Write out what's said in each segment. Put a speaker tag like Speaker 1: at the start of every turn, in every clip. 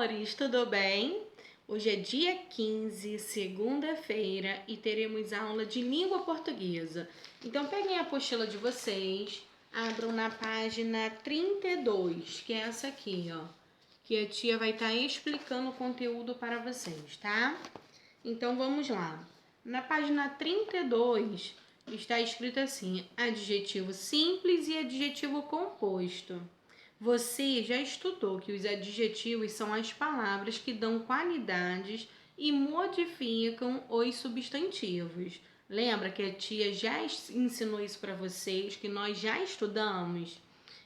Speaker 1: amores, tudo bem? Hoje é dia 15, segunda-feira, e teremos aula de língua portuguesa. Então, peguem a apostila de vocês, abram na página 32, que é essa aqui, ó. Que a tia vai estar explicando o conteúdo para vocês, tá? Então, vamos lá. Na página 32, está escrito assim: adjetivo simples e adjetivo composto. Você já estudou que os adjetivos são as palavras que dão qualidades e modificam os substantivos. Lembra que a tia já ensinou isso para vocês, que nós já estudamos?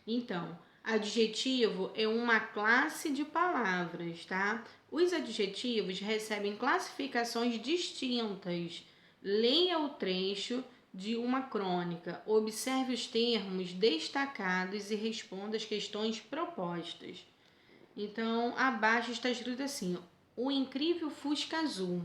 Speaker 1: Então, adjetivo é uma classe de palavras, tá? Os adjetivos recebem classificações distintas. Leia o trecho de uma crônica. Observe os termos destacados e responda as questões propostas. Então, abaixo está escrito assim: o incrível Fusca Azul.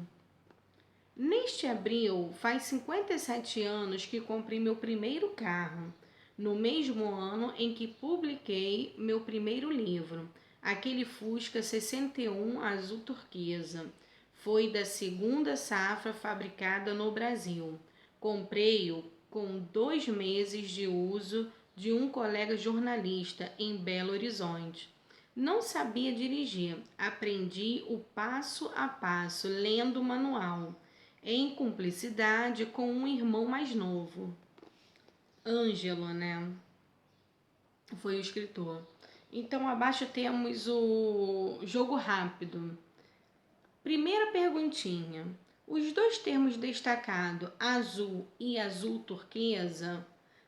Speaker 1: Neste abril, faz 57 anos que comprei meu primeiro carro, no mesmo ano em que publiquei meu primeiro livro, aquele Fusca 61 azul turquesa. Foi da segunda safra fabricada no Brasil. Comprei-o com 2 meses de uso de um colega jornalista em Belo Horizonte. Não sabia dirigir, aprendi o passo a passo, lendo o manual, em cumplicidade com um irmão mais novo. Ângelo, né? Foi o escritor. Então, abaixo temos o jogo rápido. Primeira perguntinha. Os dois termos destacados, azul e azul turquesa,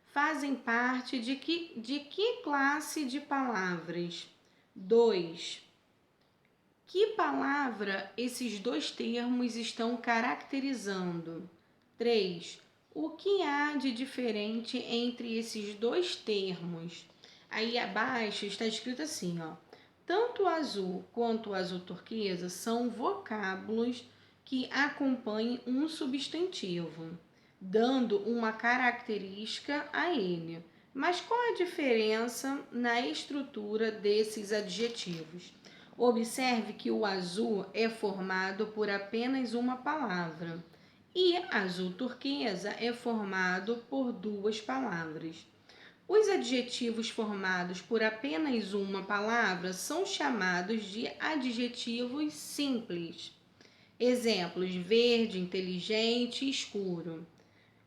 Speaker 1: fazem parte de que classe de palavras? 2. Que palavra esses dois termos estão caracterizando? 3. O que há de diferente entre esses dois termos? Aí abaixo está escrito assim, ó. Tanto o azul quanto o azul turquesa são vocábulos que acompanham um substantivo, dando uma característica a ele. Mas qual a diferença na estrutura desses adjetivos? Observe que o azul é formado por apenas uma palavra e azul turquesa é formado por 2 palavras. Os adjetivos formados por apenas uma palavra são chamados de adjetivos simples. Exemplos: verde, inteligente, escuro.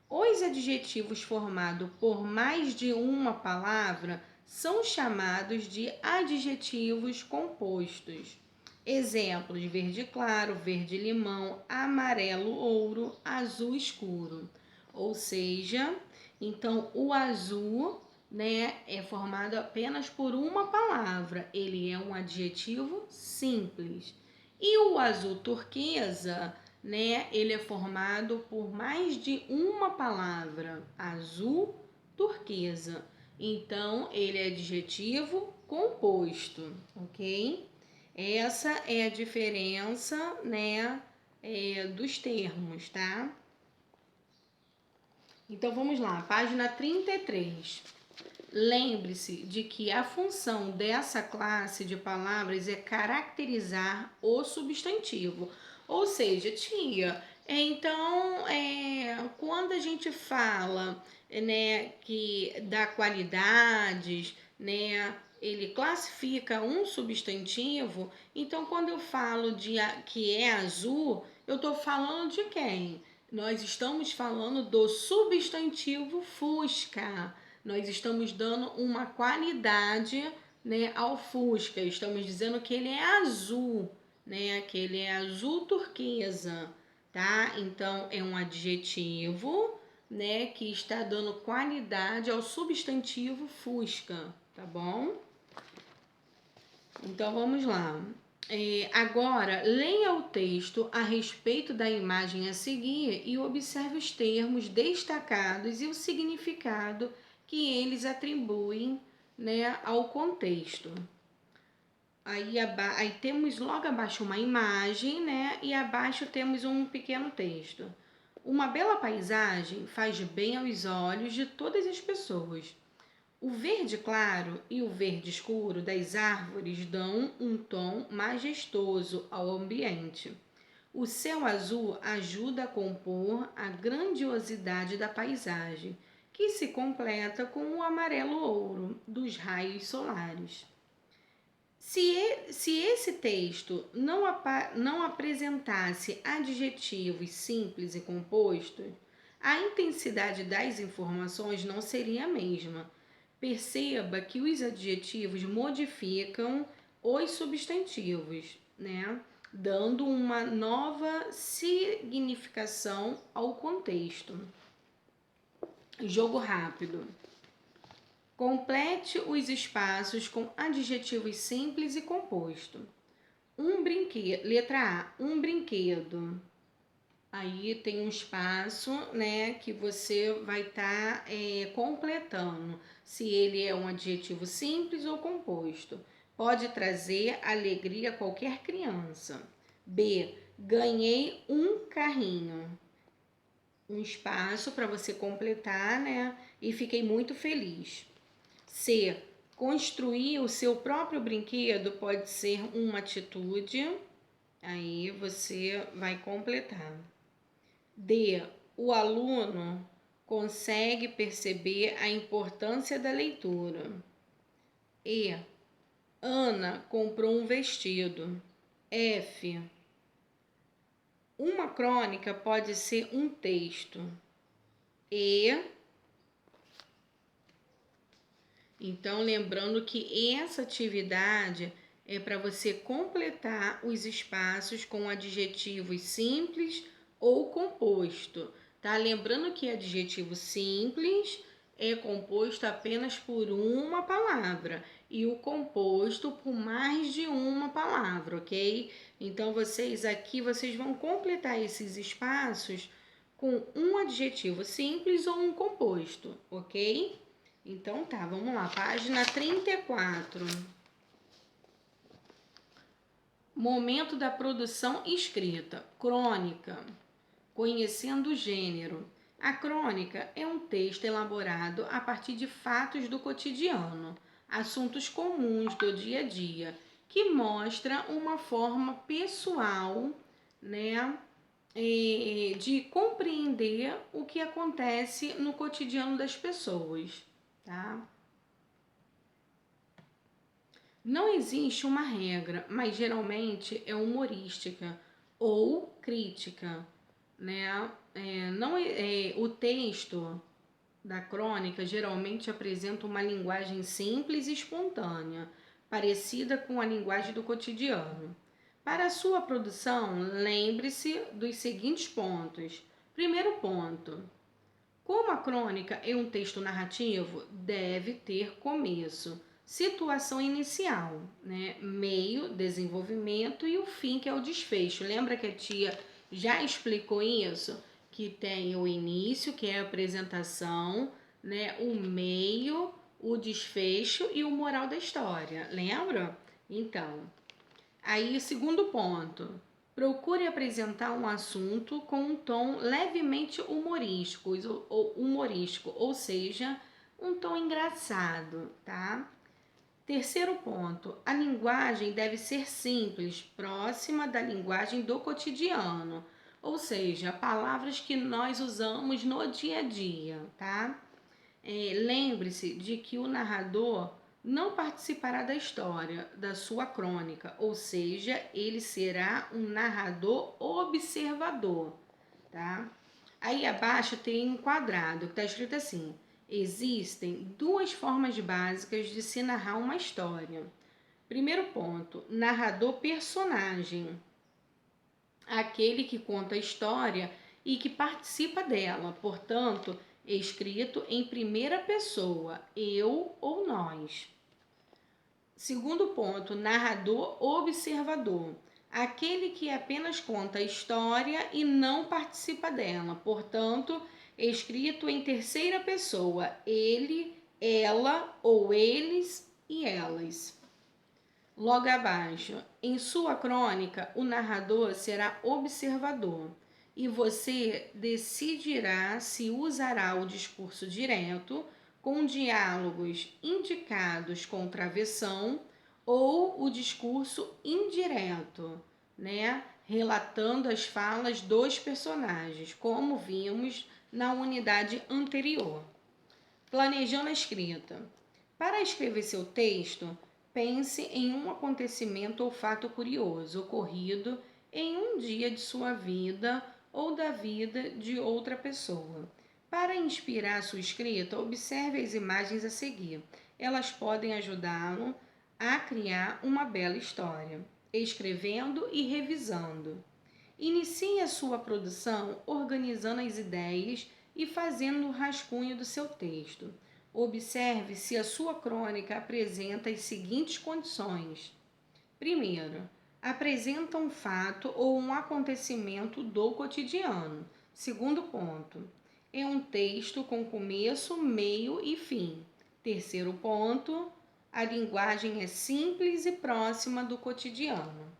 Speaker 1: Os adjetivos formados por mais de uma palavra são chamados de adjetivos compostos. Exemplos: verde claro, verde limão, amarelo ouro, azul escuro. Ou seja, então o azul, né, é formado apenas por uma palavra. Ele é um adjetivo simples. E o azul turquesa, né, ele é formado por mais de uma palavra, azul turquesa. Então, ele é adjetivo composto, ok? Essa é a diferença, né, dos termos, tá? Então, vamos lá, página 33. Lembre-se de que a função dessa classe de palavras é caracterizar o substantivo. Ou seja, tia, então, quando a gente fala, né, que dá qualidades, né, ele classifica um substantivo, então quando eu falo que é azul, eu estou falando de quem? Nós estamos falando do substantivo Fusca. Nós estamos dando uma qualidade, né, ao Fusca. Estamos dizendo que ele é azul, né, que ele é azul turquesa, tá? Então, é um adjetivo, né, que está dando qualidade ao substantivo Fusca, tá bom? Então, vamos lá. Agora, leia o texto a respeito da imagem a seguir e observe os termos destacados e o significado que eles atribuem, né, ao contexto. Aí temos logo abaixo uma imagem, né, e abaixo temos um pequeno texto. Uma bela paisagem faz bem aos olhos de todas as pessoas. O verde claro e o verde escuro das árvores dão um tom majestoso ao ambiente. O céu azul ajuda a compor a grandiosidade da paisagem, que se completa com o amarelo ouro dos raios solares. Se esse texto não apresentasse adjetivos simples e compostos, a intensidade das informações não seria a mesma. Perceba que os adjetivos modificam os substantivos, né? Dando uma nova significação ao contexto. Jogo rápido. Complete os espaços com adjetivos simples e composto. Um brinquedo, letra A, um brinquedo. Aí tem um espaço, né, que você vai estar completando, se ele é um adjetivo simples ou composto. Pode trazer alegria a qualquer criança. B, ganhei um carrinho. Um espaço para você completar, né, e fiquei muito feliz. C, construir o seu próprio brinquedo pode ser uma atitude, aí você vai completar. D, o aluno consegue perceber a importância da leitura. E, Ana comprou um vestido. F, uma crônica pode ser um texto. E, então, lembrando que essa atividade é para você completar os espaços com adjetivos simples ou composto, tá? Lembrando que adjetivo simples é composto apenas por uma palavra e o composto por mais de uma palavra, ok? Então, vocês vão completar esses espaços com um adjetivo simples ou um composto, ok? Então tá, vamos lá, página 34. Momento da produção escrita. Crônica. Conhecendo o gênero. A crônica é um texto elaborado a partir de fatos do cotidiano, assuntos comuns do dia a dia, que mostra uma forma pessoal, né, de compreender o que acontece no cotidiano das pessoas, tá? Não existe uma regra, mas geralmente é humorística ou crítica, né? O texto da crônica geralmente apresenta uma linguagem simples e espontânea, parecida com a linguagem do cotidiano. Para a sua produção, lembre-se dos seguintes pontos. Primeiro ponto: como a crônica é um texto narrativo, deve ter começo, situação inicial, né? Meio, desenvolvimento e o fim, que é o desfecho. Lembra que a tia já explicou isso? Que tem o início, que é a apresentação, né? O meio, o desfecho e o moral da história. Lembra? Então, aí, segundo ponto. Procure apresentar um assunto com um tom levemente humorístico, ou seja, um tom engraçado, tá? Terceiro ponto, a linguagem deve ser simples, próxima da linguagem do cotidiano, ou seja, palavras que nós usamos no dia a dia, tá? Lembre-se de que o narrador não participará da história, da sua crônica, ou seja, ele será um narrador observador, tá? Aí abaixo tem um quadrado que está escrito assim: existem duas formas básicas de se narrar uma história. Primeiro ponto, narrador personagem, aquele que conta a história e que participa dela, portanto, escrito em primeira pessoa, eu ou nós. Segundo ponto, narrador observador, aquele que apenas conta a história e não participa dela, portanto, escrito em terceira pessoa, ele, ela ou eles e elas. Logo abaixo, em sua crônica, o narrador será observador e você decidirá se usará o discurso direto, com diálogos indicados com travessão ou o discurso indireto, né? Relatando as falas dos personagens, como vimos na unidade anterior. Planejando a escrita. Para escrever seu texto, pense em um acontecimento ou fato curioso ocorrido em um dia de sua vida ou da vida de outra pessoa. Para inspirar sua escrita, observe as imagens a seguir. Elas podem ajudá-lo a criar uma bela história, escrevendo e revisando. Inicie a sua produção organizando as ideias e fazendo o rascunho do seu texto. Observe se a sua crônica apresenta as seguintes condições. Primeiro, apresenta um fato ou um acontecimento do cotidiano. Segundo ponto, é um texto com começo, meio e fim. Terceiro ponto, a linguagem é simples e próxima do cotidiano.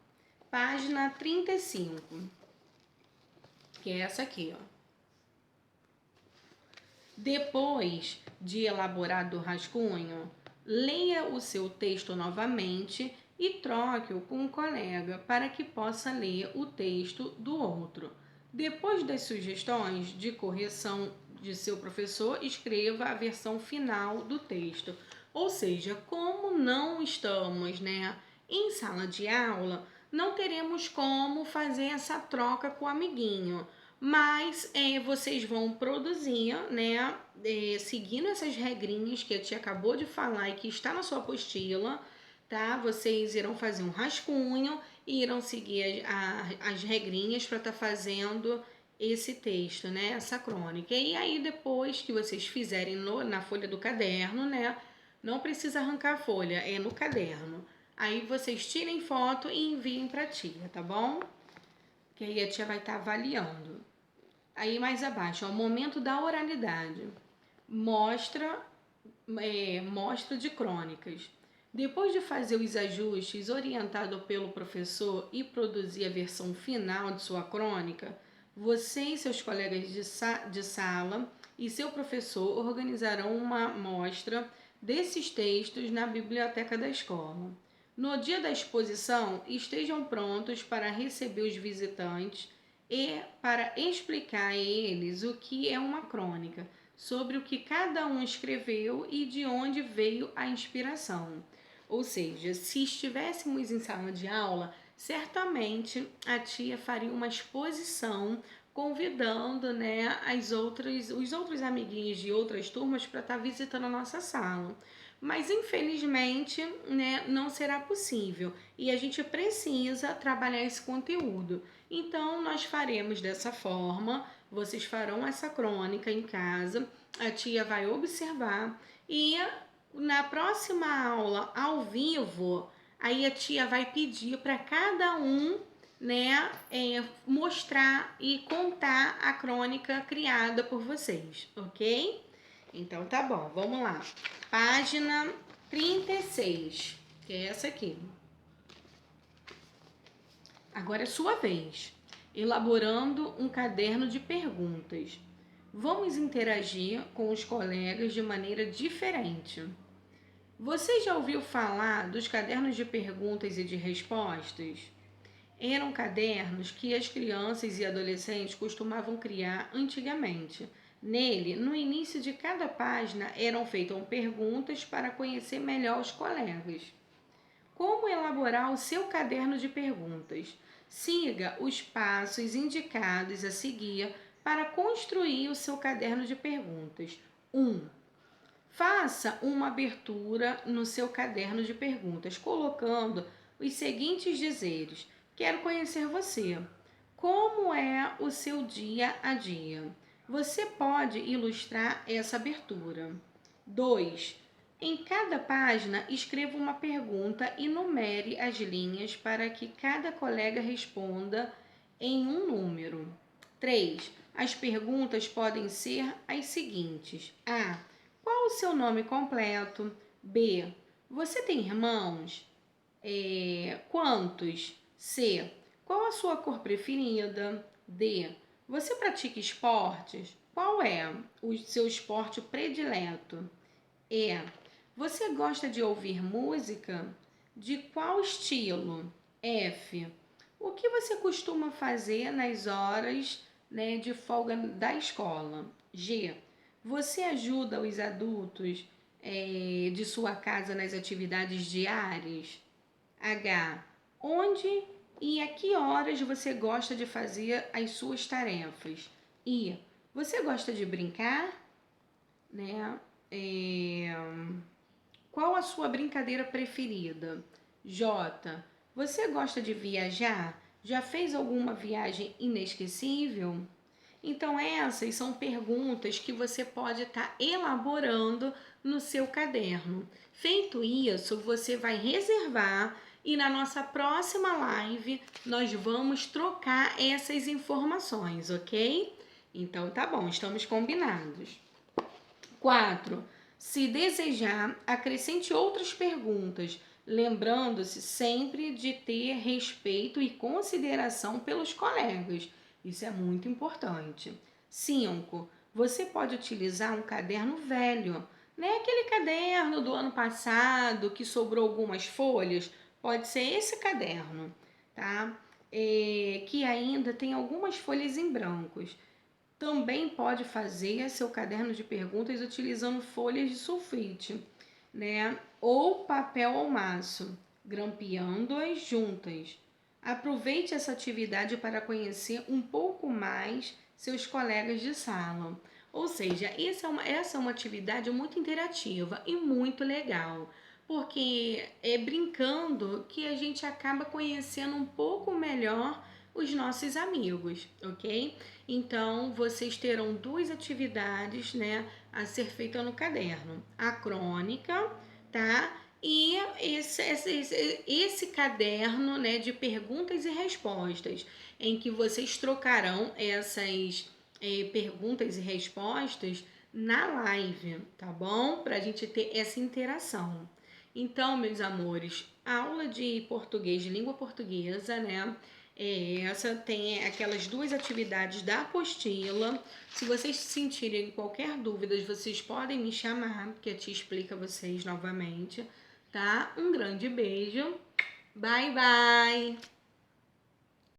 Speaker 1: Página 35, que é essa aqui, ó. Depois de elaborado o rascunho, leia o seu texto novamente e troque-o com um colega para que possa ler o texto do outro. Depois das sugestões de correção de seu professor, escreva a versão final do texto. Ou seja, como não estamos, em sala de aula, não teremos como fazer essa troca com o amiguinho. Mas vocês vão produzir, seguindo essas regrinhas que a tia acabou de falar e que está na sua apostila, tá? Vocês irão fazer um rascunho e irão seguir as regrinhas para estar fazendo esse texto, essa crônica. E aí, depois que vocês fizerem na folha do caderno, não precisa arrancar a folha, é no caderno. Aí vocês tirem foto e enviem para a tia, tá bom? Que aí a tia vai estar avaliando. Aí mais abaixo, o momento da oralidade. Mostra de crônicas. Depois de fazer os ajustes orientado pelo professor e produzir a versão final de sua crônica, você e seus colegas de sala e seu professor organizarão uma mostra desses textos na biblioteca da escola. No dia da exposição, estejam prontos para receber os visitantes e para explicar a eles o que é uma crônica, sobre o que cada um escreveu e de onde veio a inspiração. Ou seja, se estivéssemos em sala de aula, certamente a tia faria uma exposição convidando os outros amiguinhos de outras turmas para estar visitando a nossa sala. Mas infelizmente não será possível e a gente precisa trabalhar esse conteúdo. Então nós faremos dessa forma, vocês farão essa crônica em casa, a tia vai observar e na próxima aula ao vivo, aí a tia vai pedir para cada um mostrar e contar a crônica criada por vocês, ok? Então tá bom, vamos lá. Página 36, que é essa aqui. Agora é sua vez. Elaborando um caderno de perguntas. Vamos interagir com os colegas de maneira diferente. Você já ouviu falar dos cadernos de perguntas e de respostas? Eram cadernos que as crianças e adolescentes costumavam criar antigamente. Nele, no início de cada página, eram feitas perguntas para conhecer melhor os colegas. Como elaborar o seu caderno de perguntas? Siga os passos indicados a seguir para construir o seu caderno de perguntas. 1. Faça uma abertura no seu caderno de perguntas, colocando os seguintes dizeres. Quero conhecer você. Como é o seu dia a dia? Você pode ilustrar essa abertura. 2. Em cada página, escreva uma pergunta e numere as linhas para que cada colega responda em um número. 3. As perguntas podem ser as seguintes. A. Qual o seu nome completo? B. Você tem irmãos? Quantos? C. Qual a sua cor preferida? D. Você pratica esportes? Qual é o seu esporte predileto? E. Você gosta de ouvir música? De qual estilo? F. O que você costuma fazer nas horas, né, de folga da escola? G. Você ajuda os adultos de sua casa nas atividades diárias? H. Onde e a que horas você gosta de fazer as suas tarefas? I. Você gosta de brincar? Né? É, Qual a sua brincadeira preferida? J. Você gosta de viajar? Já fez alguma viagem inesquecível? Então, essas são perguntas que você pode estar elaborando no seu caderno. Feito isso, você vai reservar e na nossa próxima live nós vamos trocar essas informações, ok? Então, tá bom, estamos combinados. 4. Se desejar, acrescente outras perguntas, lembrando-se sempre de ter respeito e consideração pelos colegas. Isso é muito importante. 5. Você pode utilizar um caderno velho, né? Aquele caderno do ano passado que sobrou algumas folhas, pode ser esse caderno, tá? Que ainda tem algumas folhas em brancos. Também pode fazer seu caderno de perguntas utilizando folhas de sulfite, né? Ou papel ao maço, grampeando-as juntas. Aproveite essa atividade para conhecer um pouco mais seus colegas de sala. Ou seja, essa é uma atividade muito interativa e muito legal, porque é brincando que a gente acaba conhecendo um pouco melhor os nossos amigos, ok? Então, vocês terão duas atividades, né, a ser feita no caderno. A crônica, tá? E esse caderno, né, de perguntas e respostas, em que vocês trocarão essas perguntas e respostas na live, tá bom? Para a gente ter essa interação. Então, meus amores, aula de português, de língua portuguesa, né? Essa tem aquelas duas atividades da apostila. Se vocês sentirem qualquer dúvida, vocês podem me chamar, que a tia explica a vocês novamente, tá? Um grande beijo. Bye, bye!